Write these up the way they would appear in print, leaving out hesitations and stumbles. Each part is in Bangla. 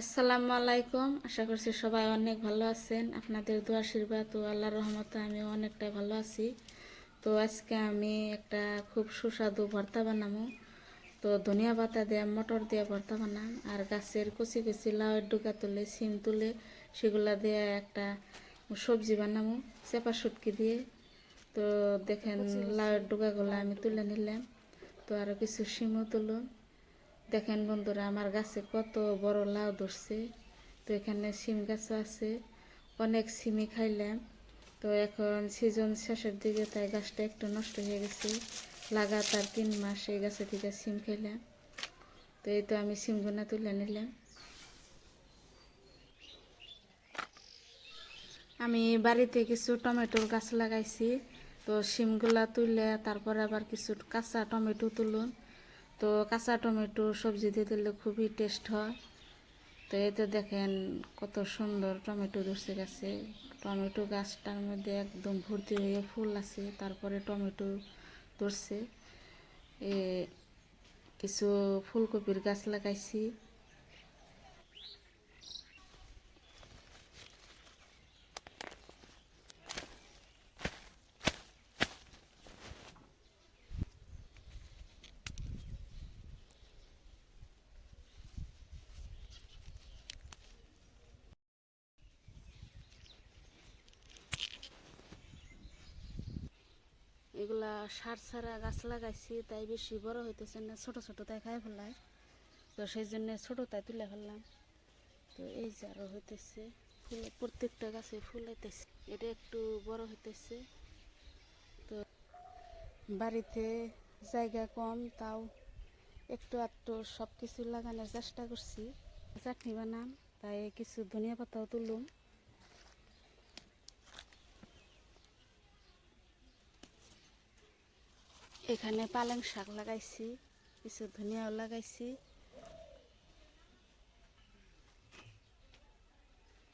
আসসালামু আলাইকুম। আশা করছি সবাই অনেক ভালো আছেন। আপনাদের দোয়া আশীর্বাদ ও আল্লাহর রহমতে আমিও অনেকটাই ভালো আছি। তো আজকে আমি একটা খুব সুস্বাদু ভর্তা বানাবো। তো ধনিয়া পাতা দিয়ে মটর দিয়ে ভর্তা বানাম, আর গাছের কচি কচি লাউয়ের ডুকা তুলে সিম তুলে সেগুলা দিয়ে একটা সবজি বানাবো চেপা শুটকি দিয়ে। তো দেখেন লাউয়ের ডুকাগুলো আমি তুলে নিলাম। তো আরও কিছু সিমও তুলুন। দেখেন বন্ধুরা, আমার গাছে কত বড় লাউ ধরছে। তো এখানে সিম গাছও আছে, অনেক সিমই খাইলাম। তো এখন সিজন শেষের দিকে তাই গাছটা একটু নষ্ট হয়ে গেছে। লাগাতার 3 মাস এই গাছে থেকে সিম খাইলাম। তো এই তো আমি সিমগুনা তুলে নিলাম। আমি বাড়িতে কিছু টমেটোর গাছ লাগাইছি। তো সিমগুলা তুলে তারপরে আবার কিছু কাঁচা টমেটো তুলুন। তো কাঁচা টমেটো সবজি দিয়ে দিলে খুবই টেস্ট হয়। তো এতে দেখেন কত সুন্দর টমেটো ধরছে গাছে। টমেটো গাছটার মধ্যে একদম ভর্তি হয়ে ফুল আছে, তারপরে টমেটো ধরছে। এ কিছু ফুলকপির গাছ লাগাইছি। এগুলা সার ছাড়া গাছ লাগাইছি, তাই বেশি বড় হইতেছে না, ছোট ছোট তাই খাই ফেলাই। তো সেই জন্য ছোট তাই তুলে ফেললাম। তো এই যে আরো হইতেছে ফুল, প্রত্যেকটা গাছে ফুল হইতেছে। এটা একটু বড় হইতেছে। তো বাড়িতে জায়গা কম, তাও একটু আধটু সব কিছু লাগানোর চেষ্টা করছি। চাটনি বানাম, তাই কিছু ধনিয়া পাতাও তুলুম। এখানে পালং শাক লাগাইছি, কিছু ধনিয়াও লাগাইছি।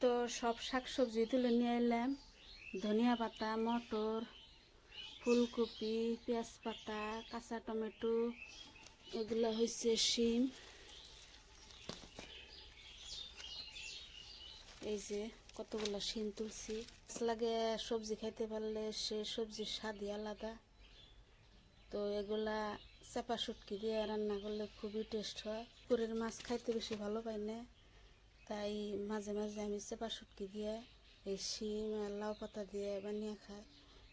তো সব শাক সবজি তুলে নিয়ে এলাম। ধনিয়া পাতা, মটর, ফুলকপি, পেঁয়াজ পাতা, কাঁচা টমেটো, এগুলো হচ্ছে শিম। এই যে কতগুলো শিম তুলছি। লাগে সবজি খাইতে পারলে সে সবজির স্বাদই আলাদা। তো এগুলা চাপা শুটকি দিয়ে রান্না করলে খুবই টেস্ট হয়। পুকুরের মাছ খাইতে বেশি ভালো পাই না, তাই মাঝে মাঝে আমি চাপা শুটকি দিয়ে এই শিম আর লাউ পাতা দিয়ে বানিয়ে খাই।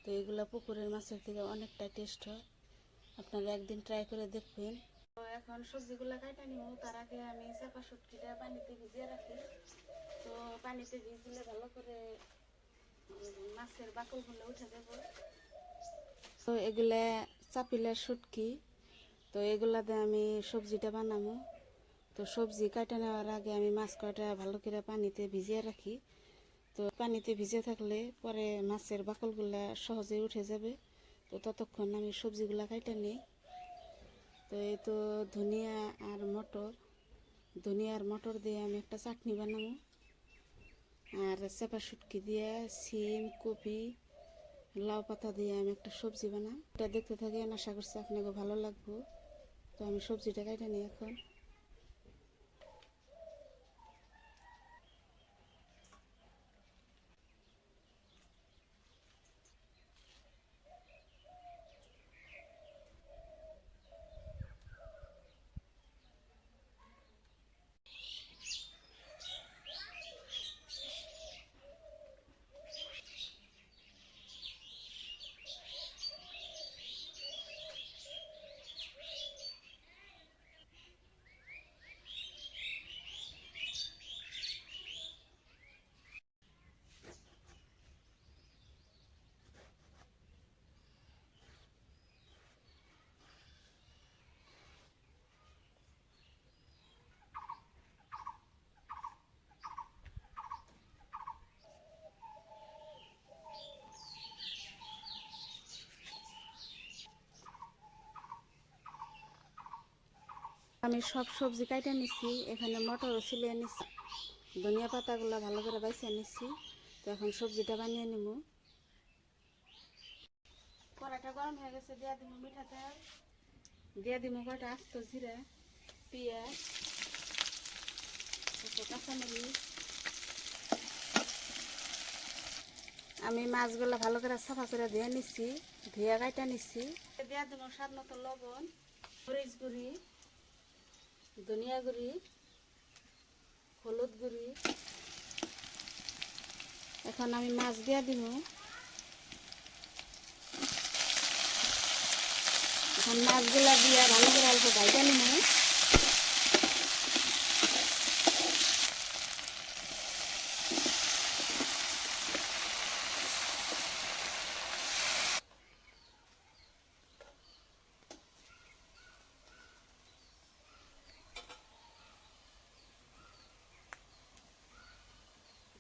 তো এগুলা পুকুরের মাছের থেকে অনেকটা টেস্ট হয়। আপনারা একদিন ট্রাই করে দেখবেন। তো এখন সবজিগুলা কাটা নিব, তার আগে আমি চাপা শুটকিটা পানিতে ভিজিয়ে রাখি। তো পানিতে ভিজলে ভালো করে মাছের বাকলগুলো উঠে দেবো। তো এগুলা চাপিলের শুটকি। তো এগুলাতে আমি সবজিটা বানাবো। তো সবজি কাটা নেওয়ার আগে আমি মাছ কয়টা ভালো করে পানিতে ভিজিয়ে রাখি। তো পানিতে ভিজে থাকলে পরে মাছের বাকলগুলা সহজে উঠে যাবে। তো ততক্ষণ আমি সবজিগুলা কাটা নিই। তো এই তো ধনিয়া আর মটর, ধনিয়া আর মটর দিয়ে আমি একটা চাটনি বানাবো। আর চাপা শুটকি দিয়ে সিম, কপি, লাউ পাতা দিয়ে আমি একটা সবজি বানাই। এটা দেখতে থাকেন, আশা করছি আপনাকে ভালো লাগবে। তো আমি সবজিটা কেটে নিই এখন। আমি সব সবজি কাটে নিছি, এখানে মটরও ছিলে নিছি, ধনিয়া পাতাগুলো ভালো করে বাইছে নিছি। তো এখন সবজিটা বানিয়ে নিব। কড়াইটা গরম হয়ে গেছে, দিয়ে দিব মিঠা তেল, দিয়ে দিব কয়টা আস্ত জিরা, পেঁয়াজ, কাঁচামরিচ। আমি মাছগুলো ভালো করে সাফা করে ধুয়ে নিচ্ছি, ধুয়ে কাটা নিচ্ছি। দিয়ে দেব স্বাদ মতো লবণ, মরিচ গুঁড়ি, ধনিয়া গুঁড়ি, হলুদ গুঁড়ি। এখন আমি মাছ দিয়ে দিব। এখন মাছগুলা দিয়ে ভালো করে অল্প ভাজা নিব।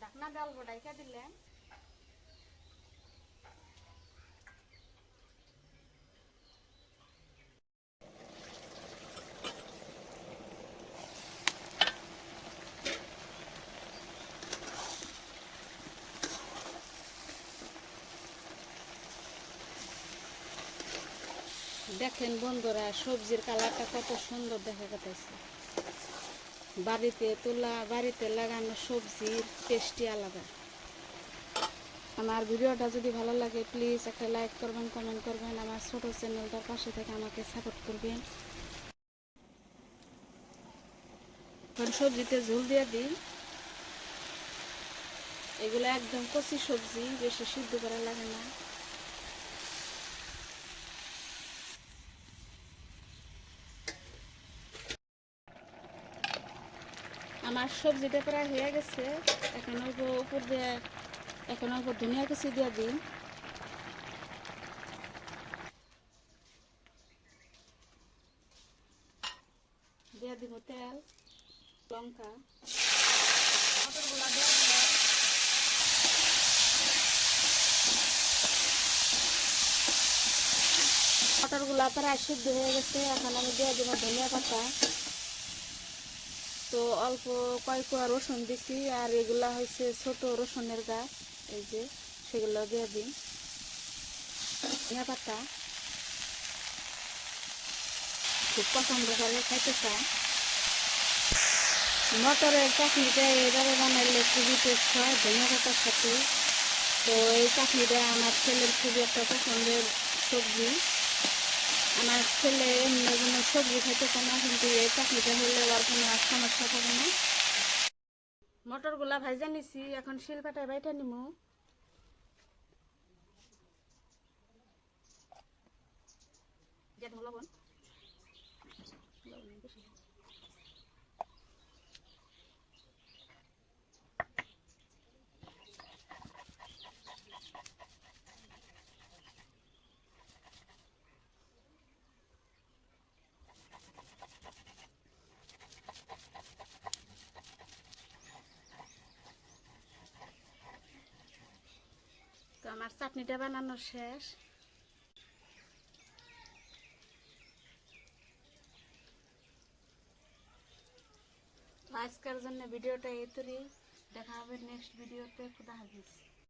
ঢাকনা দিয়ে অল্প ঢাকা দিলে দেখেন বন্ধুরা, সবজির কালারটা কত সুন্দর দেখা যাচ্ছে। বাড়িতে তোলা, বাড়িতে লাগানো সবজির টেস্টি আলাদা। আমার ভিডিওটা যদি ভালো লাগে প্লিজ একটা লাইক করবেন, কমেন্ট করবেন। আমার ছোট চ্যানেলটার পাশে থেকে আমাকে সাপোর্ট করবেন। সবজিতে ঝোল দিয়ে দিই। এগুলো একদম কচি সবজি, বেশি সিদ্ধ করা লাগে না। আমার সবজিটা প্রায় হয়ে গেছে। এখন অল্প উপর দিয়ে, এখন অল্প ধনিয়া কুচি দিয়ে দিই। দিয়ে দিব তেল, লঙ্কা, মটরগুলা দিয়ে দিব। মটরগুলা প্রায় সিদ্ধ হয়ে গেছে। এখন আমি দিয়ে দিব ধনিয়া পাতা। তো অল্প কয়েক কোয়া রসুন দিছি, আর এগুলা হচ্ছে ছোট রসুনের গাছ, এই যে সেগুলো দিয়ে দিই। ধনিয়া পাতা খুব পছন্দ করে খাইতে চায়। মটরের চাটনিটা এভাবে বানাইলে খুবই টেস্ট হয় ধনিয়া পাতার সাথে। তো এই চাটনিটা আমার ছেলের খুবই একটা পছন্দের সবজি। আমার ছেলে এমনি কোনো সবজি খাইতে চায় না, কিন্তু এই চাটনিটা হলে আর কোনো সমস্যা থাকে না। মটরগুলা ভাজা নিছি, এখন শিলপাটায় বাইটা নিমু। লবণ, তো আমার চাটনিটা বানানো শেষ। আজকের জন্য ভিডিওটা এতই। দেখা হবে নেক্সট ভিডিওতে। খুদা হাফিজ।